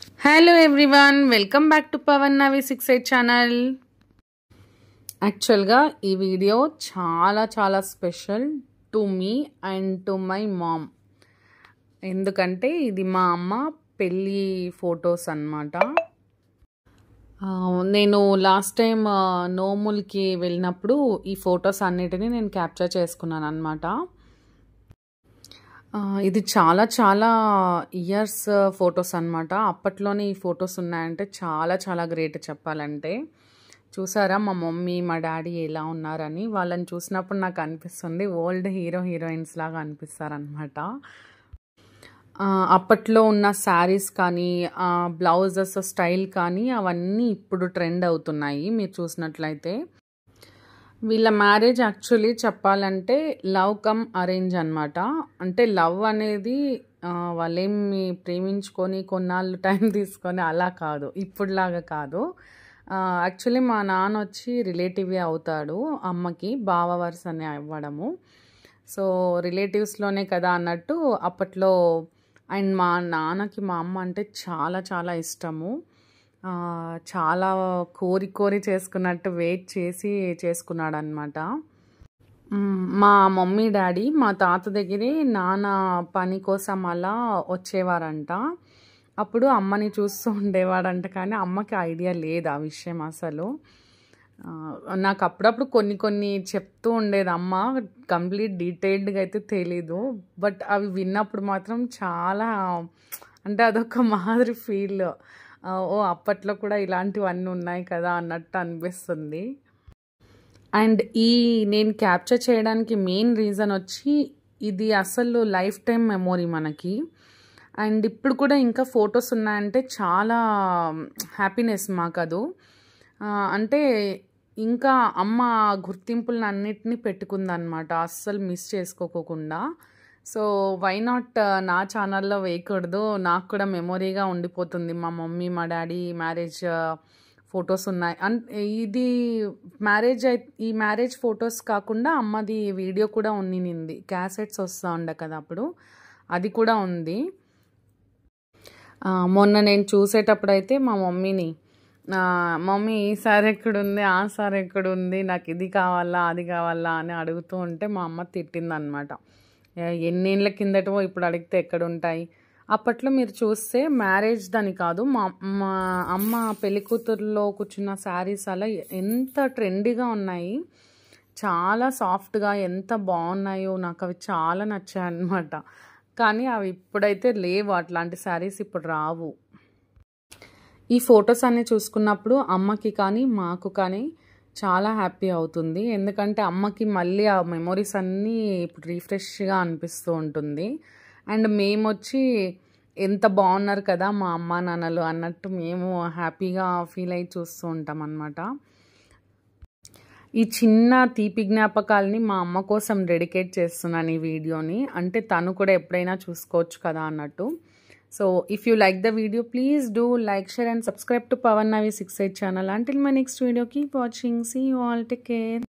Hello everyone, welcome back to Pawan Navi 68 channel. యాక్చువల్గా ఈ video చాలా special to me and to my mom. ఎందుకంటే ఇది మా అమ్మ పెళ్ళి ఫొటోస్ అన్నమాట. నేను లాస్ట్ టైం నోములకి వెళ్ళినప్పుడు ఈ ఫొటోస్ అన్నిటినీ నేను క్యాప్చర్ చేసుకున్నాను అన్నమాట. ఇది చాలా ఇయర్స్ ఫొటోస్ అన్నమాట. అప్పట్లోనే ఈ ఫొటోస్ ఉన్నాయంటే చాలా గ్రేట్ చెప్పాలంటే. చూసారా మా మమ్మీ మా డాడీ ఎలా ఉన్నారని. వాళ్ళని చూసినప్పుడు నాకు అనిపిస్తుంది ఓల్డ్ హీరోయిన్స్ లాగా అనిపిస్తారనమాట. అప్పట్లో ఉన్న శారీస్ కానీ బ్లౌజెస్ స్టైల్ కానీ అవన్నీ ఇప్పుడు ట్రెండ్ అవుతున్నాయి మీరు చూసినట్లయితే. వీళ్ళ మ్యారేజ్ యాక్చువల్లీ చెప్పాలంటే లవ్ కమ్ అరేంజ్ అనమాట. అంటే లవ్ అనేది వాళ్ళేమి ప్రేమించుకొని కొన్నాళ్ళు టైం తీసుకొని అలా కాదు, ఇప్పుడులాగా కాదు. యాక్చువల్లీ మా నాన్న వచ్చి రిలేటివే అవుతాడు అమ్మకి, బావ వరుస అని అవ్వడము. సో రిలేటివ్స్లోనే కదా అన్నట్టు అప్పట్లో. అండ్ మా నాన్నకి మా అమ్మ అంటే చాలా ఇష్టము. చాలా కోరి చేసుకున్నట్టు వెయిట్ చేసి చేసుకున్నాడు అనమాట. మా మమ్మీ డాడీ మా తాత దగ్గరే నాన్న పని కోసం అలా వచ్చేవారంట. అప్పుడు అమ్మని చూస్తూ ఉండేవాడంట, కానీ అమ్మకి ఐడియా లేదు ఆ విషయం అసలు. నాకు అప్పుడప్పుడు కొన్ని చెప్తూ ఉండేది అమ్మ, కంప్లీట్ డీటెయిల్డ్గా అయితే తెలీదు. బట్ అవి విన్నప్పుడు మాత్రం చాలా అంటే అదొక మాదిరి ఫీల్. ఓ అప్పట్లో కూడా ఇలాంటివన్నీ ఉన్నాయి కదా అన్నట్టు అనిపిస్తుంది. అండ్ నేను క్యాప్చర్ చేయడానికి మెయిన్ రీజన్ వచ్చి ఇది అసలు లైఫ్ టైం మెమొరీ మనకి. అండ్ ఇప్పుడు కూడా ఇంకా ఫొటోస్ ఉన్నాయంటే చాలా హ్యాపీనెస్ మాకు అది. అంటే ఇంకా అమ్మ గుర్తింపులను అన్నిటినీ పెట్టుకుందనమాట, అస్సలు మిస్ చేసుకోకుండా. సో వై నాట్ నా ఛానల్లో వేయకూడదు, నాకు కూడా మెమొరీగా ఉండిపోతుంది. మా మమ్మీ మా డాడీ మ్యారేజ్ ఫొటోస్ ఉన్నాయి. ఇది ఈ మ్యారేజ్ ఫొటోస్ కాకుండా అమ్మది వీడియో కూడా ఉన్నింది. క్యాసెట్స్ వస్తూ ఉండే కదా అప్పుడు, అది కూడా ఉంది. మొన్న నేను చూసేటప్పుడు అయితే మా మమ్మీని, మమ్మీ ఈ సారీ ఎక్కడుంది, ఆ సారీ ఎక్కడుంది, నాకు ఇది కావాలా అది కావాలా అని అడుగుతూ ఉంటే మా అమ్మ తిట్టిందనమాట. ఎన్నేళ్ళ కిందటో ఇప్పుడు అడిగితే ఎక్కడుంటాయి. అప్పట్లో మీరు చూస్తే మ్యారేజ్ దాని కాదు, మా అమ్మ పెళ్లి కూతురులో కూర్చున్న శారీస్ అలా ఎంత ట్రెండీగా ఉన్నాయి, చాలా సాఫ్ట్గా ఎంత బాగున్నాయో. నాకు అవి చాలా నచ్చాయి అన్నమాట. కానీ అవి ఇప్పుడైతే లేవు, అట్లాంటి శారీస్ ఇప్పుడు రావు. ఈ ఫొటోస్ అన్నీ చూసుకున్నప్పుడు అమ్మకి కానీ మాకు కానీ చాలా హ్యాపీ అవుతుంది. ఎందుకంటే అమ్మకి మళ్ళీ ఆ మెమొరీస్ అన్నీ ఇప్పుడు రీఫ్రెష్గా అనిపిస్తూ ఉంటుంది. అండ్ మేము వచ్చి ఎంత బాగున్నారు కదా మా అమ్మ నాన్నలు అన్నట్టు మేము హ్యాపీగా ఫీల్ అయ్యి చూస్తూ ఉంటాం అన్నమాట. ఈ చిన్న తీపి జ్ఞాపకాలని మా అమ్మ కోసం డెడికేట్ చేస్తున్నాను ఈ వీడియోని. అంటే తను కూడా ఎప్పుడైనా చూసుకోవచ్చు కదా అన్నట్టు. So if you like the video, please do like, share and subscribe to Pawan Navi 68 channel. Until my next video, keep watching. See you all. Take care.